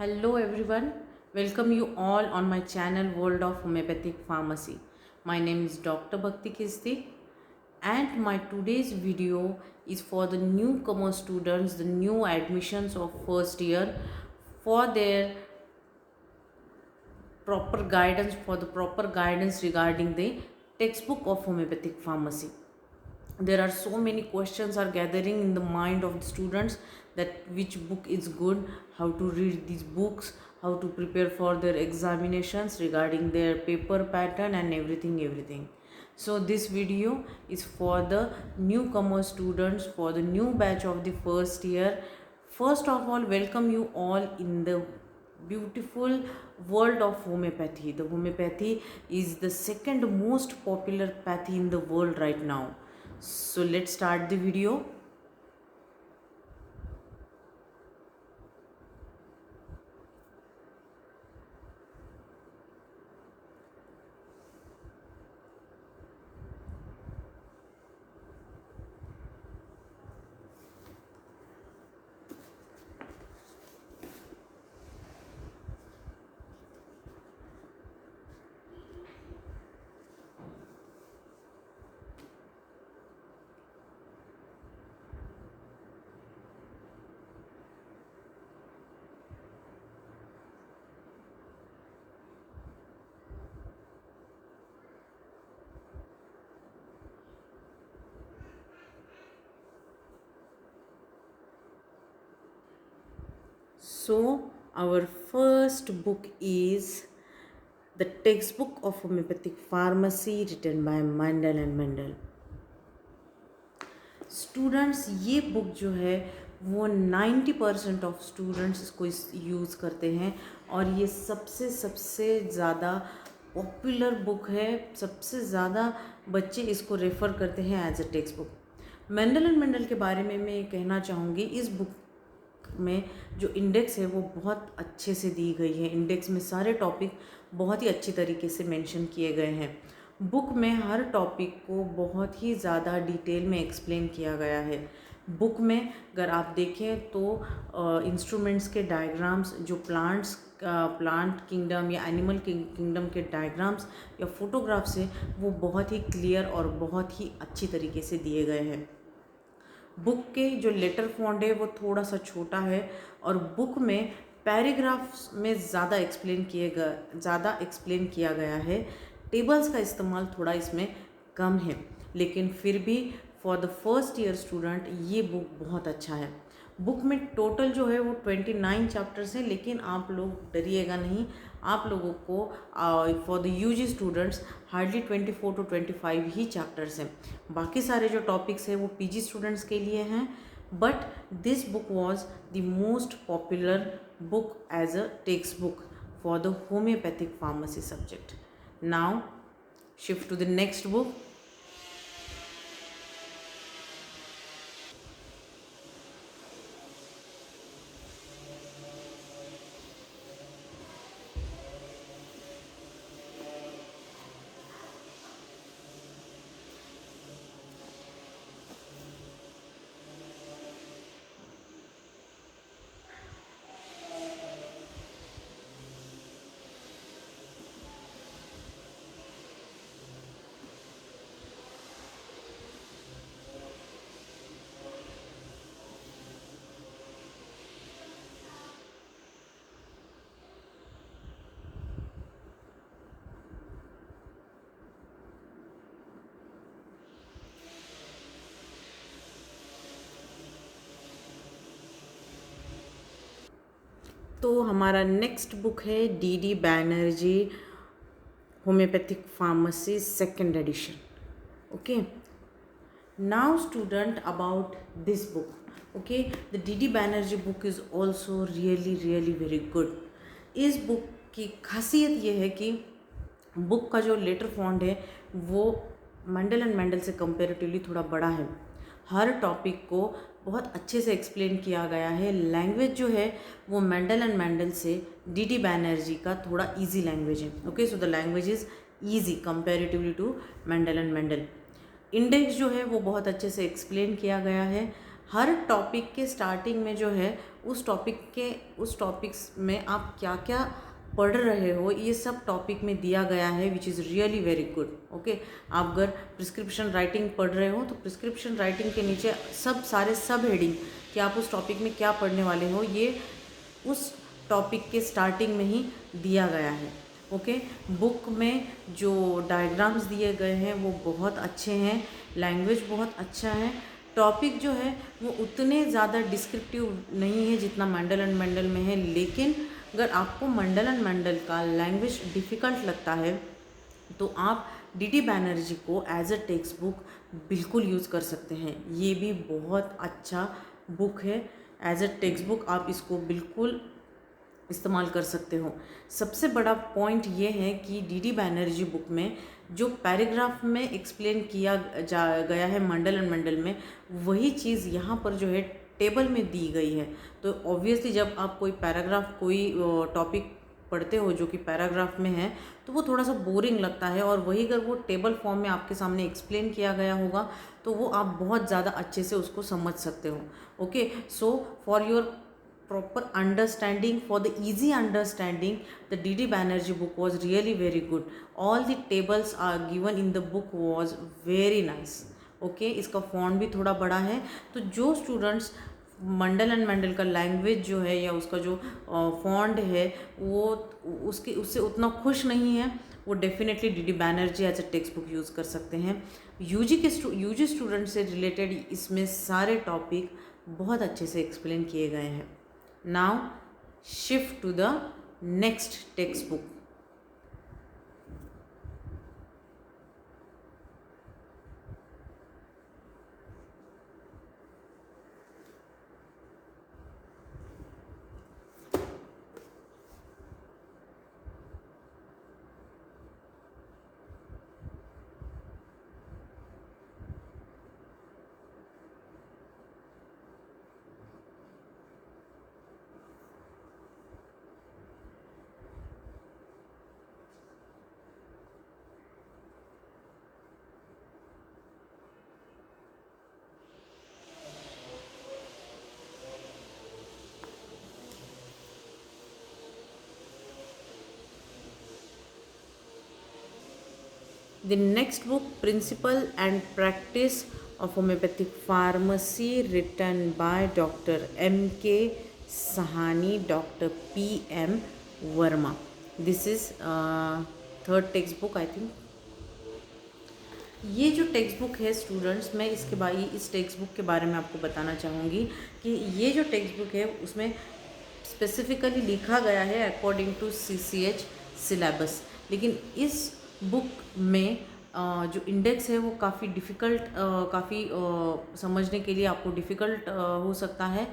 Hello everyone, welcome you all on my channel World of Homeopathic Pharmacy. My name is Dr. Bhakti Kisti and my today's video is for the newcomer students, the new admissions of first year for their proper guidance regarding the textbook of homeopathic pharmacy. There are so many questions are gathering in the mind of the students that which book is good, how to read these books, how to prepare for their examinations regarding their paper pattern and everything. So this video is for the newcomer students, for the new batch of the first year. First of all, welcome you all in the beautiful world of homeopathy. The homeopathy is the second most popular pathy in the world right now. So let's start the video. So our first book is the textbook of homeopathic pharmacy written by Mendel and Mendel. Students ये book जो है वो 90% of students इसको use करते हैं और ये सबसे ज़्यादा पॉपुलर बुक है, सबसे ज़्यादा बच्चे इसको रेफ़र करते हैं as a text book. Mandal and Mandal के बारे में मैं ये कहना चाहूँगी, इस बुक में जो इंडेक्स है वो बहुत अच्छे से दी गई है। इंडेक्स में सारे टॉपिक बहुत ही अच्छी तरीके से मेंशन किए गए हैं। बुक में हर टॉपिक को बहुत ही ज़्यादा डिटेल में एक्सप्लेन किया गया है। बुक में अगर आप देखें तो इंस्ट्रूमेंट्स के डायग्राम्स, जो प्लांट किंगडम या एनिमल किंगडम के डायग्राम्स या फोटोग्राफ्स हैं, वो बहुत ही क्लियर और बहुत ही अच्छी तरीके से दिए गए हैं। बुक के जो लेटर फॉन्ट है वो थोड़ा सा छोटा है और बुक में पैराग्राफ्स में ज़्यादा एक्सप्लेन किया गया है। टेबल्स का इस्तेमाल थोड़ा इसमें कम है, लेकिन फिर भी for the first year student ये बुक बहुत अच्छा है। बुक में टोटल जो है वो 29 चैप्टर्स हैं, लेकिन आप लोग डरिएगा नहीं, आप लोगों को for the UG students hardly 24 to 25 ही चैप्टर्स हैं। बाकी सारे जो टॉपिक्स हैं वो पीजी स्टूडेंट्स के लिए हैं। But this book was the most popular book as a text book for the homoeopathic pharmacy subject. Now shift to the next book. तो हमारा नेक्स्ट बुक है D Banerjee homoeopathic pharmacy second edition. Okay, now student about this book. Okay, the D Banerjee book is also really very good. इस book की खासियत ये है कि book का जो लेटर फॉन्ट है वो मेंडल एंड मेंडल से कंपेरेटिवली थोड़ा बड़ा है। हर टॉपिक को बहुत अच्छे से एक्सप्लेन किया गया है। लैंग्वेज जो है वो मेंडल एंड मेंडल से डी बैनर्जी का थोड़ा इजी लैंग्वेज है। Okay, so the language is easy comparatively to Mandal and Mandal. Index जो है वो बहुत अच्छे से एक्सप्लेन किया गया है। हर टॉपिक के स्टार्टिंग में जो है उस टॉपिक्स में आप क्या क्या पढ़ रहे हो ये सब टॉपिक में दिया गया है, which is really very good. Okay, आप अगर प्रिस्क्रिप्शन राइटिंग पढ़ रहे हो तो प्रिस्क्रिप्शन राइटिंग के नीचे सारे सब हेडिंग कि आप उस टॉपिक में क्या पढ़ने वाले हो ये उस टॉपिक के स्टार्टिंग में ही दिया गया है। ओके, बुक में जो डायग्राम्स दिए गए हैं वो बहुत अच्छे हैं, लैंग्वेज बहुत अच्छा है, टॉपिक जो है वो उतने ज़्यादा डिस्क्रिप्टिव नहीं है जितना मेंडल एंड मेंडल में है, लेकिन अगर आपको मेंडल एंड मेंडल का लैंग्वेज डिफ़िकल्ट लगता है तो आप डीडी बैनर्जी को एज अ टेक्स्ट बुक बिल्कुल यूज़ कर सकते हैं। ये भी बहुत अच्छा बुक है, एज अ टेक्स्ट बुक आप इसको बिल्कुल इस्तेमाल कर सकते हो। सबसे बड़ा पॉइंट ये है कि डीडी बैनर्जी बुक में जो पैराग्राफ में एक्सप्लेन किया गया है मंडल एंड मंडल में, वही चीज़ यहाँ पर जो है टेबल में दी गई है। तो ऑब्वियसली जब आप कोई पैराग्राफ कोई टॉपिक पढ़ते हो जो कि पैराग्राफ में है तो वो थोड़ा सा बोरिंग लगता है, और वही अगर वो टेबल फॉर्म में आपके सामने एक्सप्लेन किया गया होगा तो वो आप बहुत ज़्यादा अच्छे से उसको समझ सकते हो। Okay, so for your proper understanding, for the easy understanding, the DD Banerjee book was really very good. All the tables are given in the book was very nice. Okay, इसका फॉन्ट भी थोड़ा बड़ा है, तो जो students Mandal and मंडल का language जो है या उसका जो फॉन्ट है वो उससे उतना खुश नहीं है, वो definitely DD Banerjee as a text book use कर सकते हैं। यूजी स्टूडेंट से रिलेटेड इसमें सारे टॉपिक बहुत अच्छे से एक्सप्लेन किए गए हैं। Now shift to the next textbook. The next book, Principle and Practice of Homeopathic Pharmacy, written by Dr. M.K. Sahani, Dr. P.M. Verma. This is third textbook, I think. ये जो text book है students, मैं इस text book के बारे में आपको बताना चाहूँगी कि ये जो टेक्स्ट बुक है उसमें स्पेसिफिकली लिखा गया है अकॉर्डिंग टू CCH सिलेबस, लेकिन इस बुक में जो इंडेक्स है वो काफ़ी डिफ़िकल्ट काफ़ी समझने के लिए आपको डिफ़िकल्ट हो सकता है।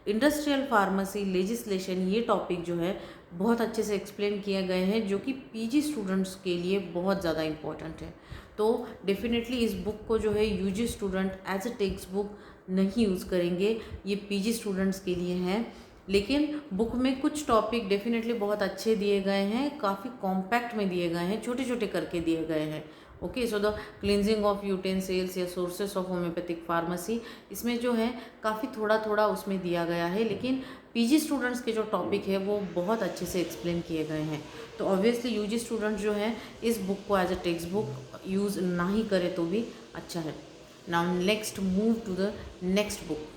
इंडस्ट्रियल फार्मेसी लेजिस्लेशन ये टॉपिक जो है बहुत अच्छे से एक्सप्लेन किए गए हैं, जो कि पीजी स्टूडेंट्स के लिए बहुत ज़्यादा इम्पोर्टेंट है। तो डेफिनेटली इस बुक को जो है UG student as a text book नहीं यूज़ करेंगे, ये पीजी स्टूडेंट्स के लिए हैं। लेकिन बुक में कुछ टॉपिक डेफिनेटली बहुत अच्छे दिए गए हैं, काफ़ी कॉम्पैक्ट में दिए गए हैं, छोटे छोटे करके दिए गए हैं। Okay, so the cleansing of utensils या सोर्सेस ऑफ होम्योपैथिक फार्मेसी, इसमें जो है काफ़ी थोड़ा थोड़ा उसमें दिया गया है, लेकिन पीजी स्टूडेंट्स के जो टॉपिक है वो बहुत अच्छे से एक्सप्लेन किए गए हैं। तो ऑब्वियसली यूजी स्टूडेंट जो है इस बुक को as a text book use ना ही करे तो भी अच्छा है। Now next move to the next book.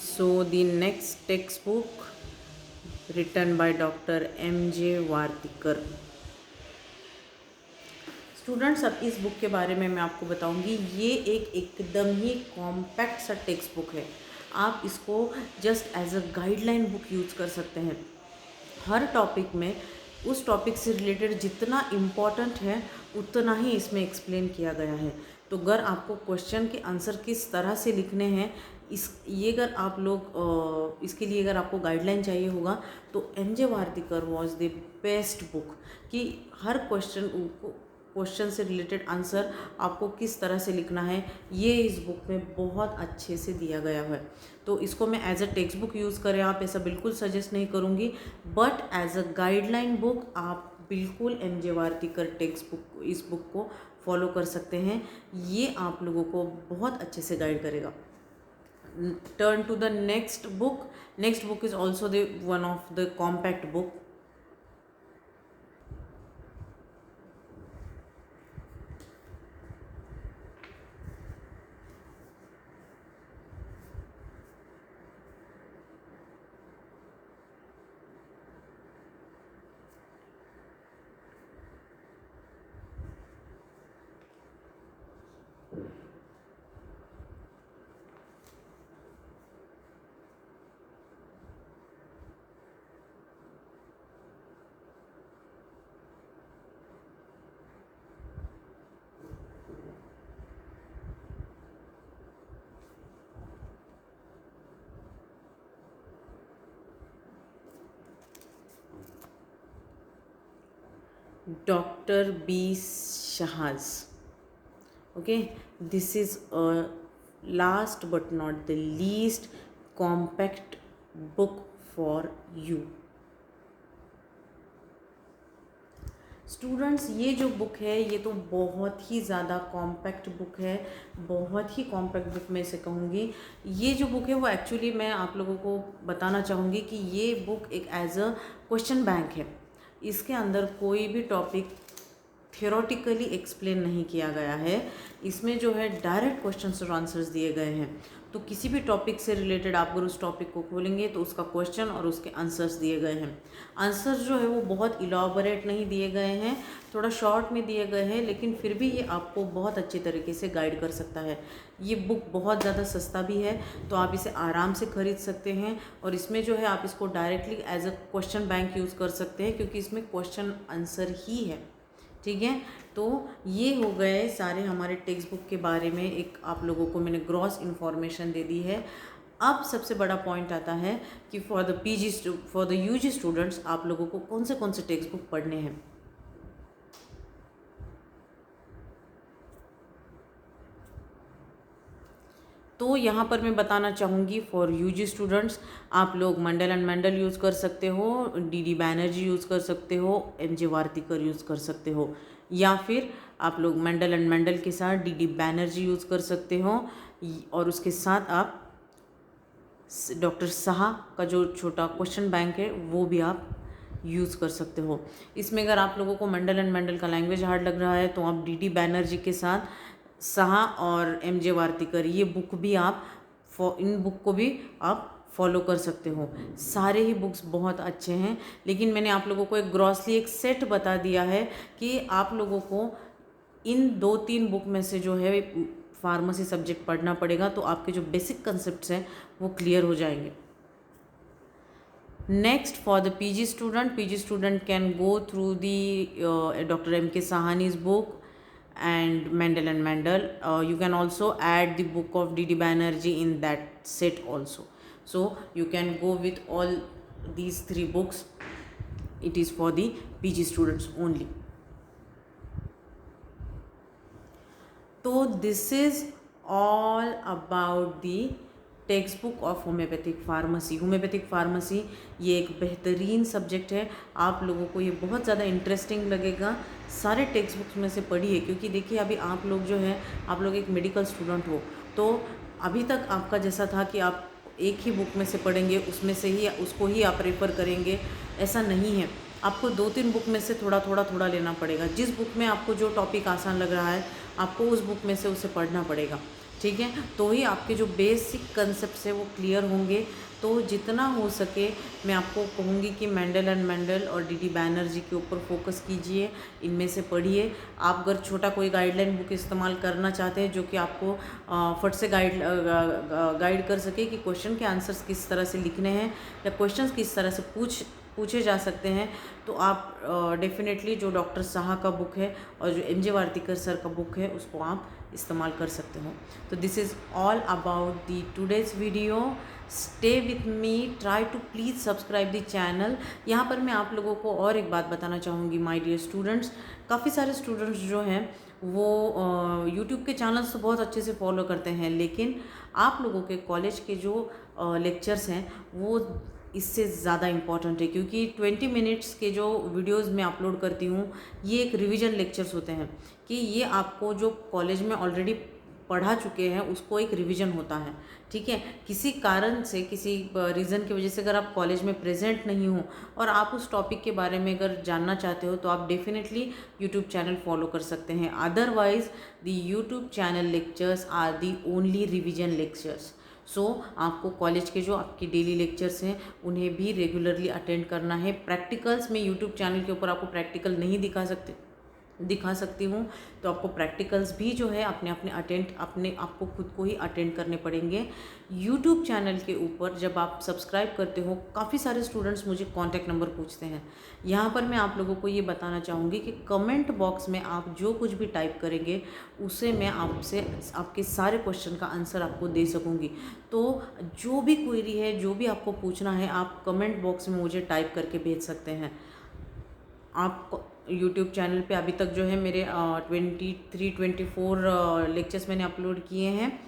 So the next textbook written by Dr. M.J. Vartikar. Students, अब इस बुक के बारे में मैं आपको बताऊंगी। ये एकदम ही कॉम्पैक्ट सा टेक्स्ट बुक है। आप इसको just as a guideline book use कर सकते हैं। हर टॉपिक में उस टॉपिक से रिलेटेड जितना इम्पॉर्टेंट है उतना ही इसमें एक्सप्लेन किया गया है। तो अगर आपको क्वेश्चन के आंसर किस तरह से लिखने हैं, ये अगर आप लोग इसके लिए अगर आपको गाइडलाइन चाहिए होगा तो M J. Vartikar was the best book कि हर क्वेश्चन से रिलेटेड आंसर आपको किस तरह से लिखना है, ये इस बुक में बहुत अच्छे से दिया गया है। तो इसको मैं as a text book use करें आप, ऐसा बिल्कुल सजेस्ट नहीं करूँगी, but as a guideline book आप बिल्कुल एम.जे. वार्तिकर टेक्स्ट बुक, इस बुक को फॉलो कर सकते हैं। ये आप लोगों को बहुत अच्छे से गाइड करेगा। Turn to the next book. Next book is also the one of the compact book. Dr. B. Shahaz. Okay, this is a last but not the least compact book for you. Students, ये जो book है ये तो बहुत ही ज़्यादा compact book है, बहुत ही compact book में से कहूँगी। ये जो बुक है वो एक्चुअली मैं आप लोगों को बताना चाहूँगी कि ये बुक एक एज अ क्वेश्चन बैंक है। इसके अंदर कोई भी टॉपिक थियोरेटिकली एक्सप्लेन नहीं किया गया है। इसमें जो है डायरेक्ट क्वेश्चंस और आंसर्स दिए गए हैं। तो किसी भी टॉपिक से रिलेटेड आप अगर उस टॉपिक को खोलेंगे तो उसका क्वेश्चन और उसके आंसर्स दिए गए हैं। आंसर्स जो है वो बहुत इलाबोरेट नहीं दिए गए हैं, थोड़ा शॉर्ट में दिए गए हैं, लेकिन फिर भी ये आपको बहुत अच्छे तरीके से गाइड कर सकता है। ये बुक बहुत ज़्यादा सस्ता भी है, तो आप इसे आराम से खरीद सकते हैं। और इसमें जो है आप इसको directly as a question bank use कर सकते हैं, क्योंकि इसमें क्वेश्चन आंसर ही है। ठीक है, तो ये हो गए सारे हमारे टेक्स्ट बुक के बारे में, एक आप लोगों को मैंने ग्रॉस इन्फॉर्मेशन दे दी है। अब सबसे बड़ा पॉइंट आता है कि फॉर द यूजी स्टूडेंट्स आप लोगों को कौन से टेक्स्ट बुक पढ़ने हैं। तो यहाँ पर मैं बताना चाहूँगी फॉर यूजी स्टूडेंट्स आप लोग मंडल एंड मेंडल यूज़ कर सकते हो, डी बैनर्जी यूज़ कर सकते हो, एम.जे. वार्तिकर यूज़ कर सकते हो, या फिर आप लोग मंडल एंड मेंडल के साथ डी बैनर्जी यूज़ कर सकते हो, और उसके साथ आप डॉक्टर साहा का जो छोटा क्वेश्चन बैंक है वो भी आप यूज़ कर सकते हो। इसमें अगर आप लोगों को मंडल एंड मेंडल का लैंग्वेज हार्ड लग रहा है तो आप डी बैनर्जी के साथ साहा और एम.जे. वार्तिकर, ये बुक भी आप इन बुक को भी आप फॉलो कर सकते हो। सारे ही बुक्स बहुत अच्छे हैं, लेकिन मैंने आप लोगों को एक ग्रॉसली एक सेट बता दिया है कि आप लोगों को इन 2-3 बुक में से जो है फार्मेसी सब्जेक्ट पढ़ना पड़ेगा, तो आपके जो बेसिक कंसेप्ट्स हैं वो क्लियर हो जाएंगे। Next for the PG student can go through the doctor M.K. Sahani's book and Mendel and Mendel. You can also add the book of D.D. Banerjee in that set also. So you can go with all these 3 books. It is for the PG students only. So this is all about the text book of homeopathic pharmacy. Homeopathic pharmacy ये एक बेहतरीन subject है, आप लोगों को ये बहुत ज़्यादा इंटरेस्टिंग लगेगा। सारे टेक्स्ट बुक्स में से पढ़िए, क्योंकि देखिए अभी आप लोग जो है आप लोग एक मेडिकल स्टूडेंट हो, तो अभी तक आपका जैसा था कि आप एक ही बुक में से पढ़ेंगे, उसमें से ही उसको ही आप रेफ़र करेंगे, ऐसा नहीं है। आपको 2-3 बुक में से थोड़ा लेना पड़ेगा। जिस बुक में आपको जो टॉपिक आसान लग रहा है आपको उस बुक में से उसे पढ़ना पड़ेगा। ठीक है, तो ही आपके जो बेसिक कंसेप्ट्स है वो क्लियर होंगे। तो जितना हो सके मैं आपको कहूँगी कि मेंडल एंड मेंडल और डीडी बैनर्जी के ऊपर फोकस कीजिए, इनमें से पढ़िए। आप अगर छोटा कोई गाइडलाइन बुक इस्तेमाल करना चाहते हैं जो कि आपको फट से गाइड कर सके कि क्वेश्चन के आंसर्स किस तरह से लिखने हैं या क्वेश्चंस किस तरह से पूछे जा सकते हैं, तो आप डेफिनेटली जो डॉक्टर साहा का बुक है और जो एम जे वार्तिकर सर का बुक है उसको आप इस्तेमाल कर सकते हो। तो this is all about the today's video. Stay with me, try to please subscribe the channel. यहाँ पर मैं आप लोगों को और एक बात बताना चाहूँगी माय डियर स्टूडेंट्स, काफ़ी सारे स्टूडेंट्स जो हैं वो यूट्यूब के चैनल्स तो बहुत अच्छे से फॉलो करते हैं, लेकिन आप लोगों के कॉलेज के जो लेक्चर्स हैं वो इससे ज़्यादा इम्पॉर्टेंट है, क्योंकि 20 मिनट्स के जो वीडियोस मैं अपलोड करती हूँ ये एक रिवीजन लेक्चर्स होते हैं कि ये आपको जो कॉलेज में ऑलरेडी पढ़ा चुके हैं उसको एक रिवीजन होता है। ठीक है, किसी कारण से, किसी रीज़न की वजह से अगर आप कॉलेज में प्रेजेंट नहीं हो और आप उस टॉपिक के बारे में अगर जानना चाहते हो तो आप डेफिनेटली यूट्यूब चैनल फॉलो कर सकते हैं। Otherwise the YouTube channel lectures are the only revision lectures. So आपको कॉलेज के जो आपके डेली लेक्चर्स हैं उन्हें भी रेगुलरली अटेंड करना है। प्रैक्टिकल्स में यूट्यूब चैनल के ऊपर आपको प्रैक्टिकल नहीं दिखा सकती हूँ, तो आपको प्रैक्टिकल्स भी जो है अपने आपको खुद को ही अटेंड करने पड़ेंगे। यूट्यूब चैनल के ऊपर जब आप सब्सक्राइब करते हो, काफ़ी सारे स्टूडेंट्स मुझे कॉन्टैक्ट नंबर पूछते हैं। यहाँ पर मैं आप लोगों को ये बताना चाहूँगी कि कमेंट बॉक्स में आप जो कुछ भी टाइप करेंगे उसे मैं आपके सारे क्वेश्चन का आंसर आपको दे सकूँगी। तो जो भी क्वेरी है, जो भी आपको पूछना है, आप कमेंट बॉक्स में मुझे टाइप करके भेज सकते हैं। आप यूट्यूब चैनल पे अभी तक जो है मेरे 23-24 लेक्चर्स मैंने अपलोड किए हैं।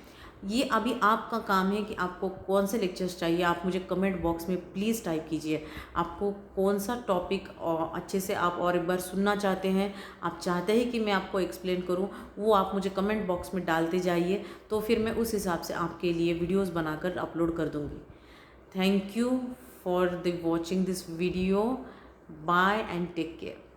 ये अभी आपका काम है कि आपको कौन से लेक्चर्स चाहिए, आप मुझे कमेंट बॉक्स में प्लीज़ टाइप कीजिए। आपको कौन सा टॉपिक अच्छे से आप और एक बार सुनना चाहते हैं, आप चाहते हैं कि मैं आपको एक्सप्लेन करूं, वो आप मुझे कमेंट बॉक्स में डालते जाइए, तो फिर मैं उस हिसाब से आपके लिए वीडियोज़ बनाकर अपलोड कर दूँगी। Thank you for the watching this video. Bye and take care.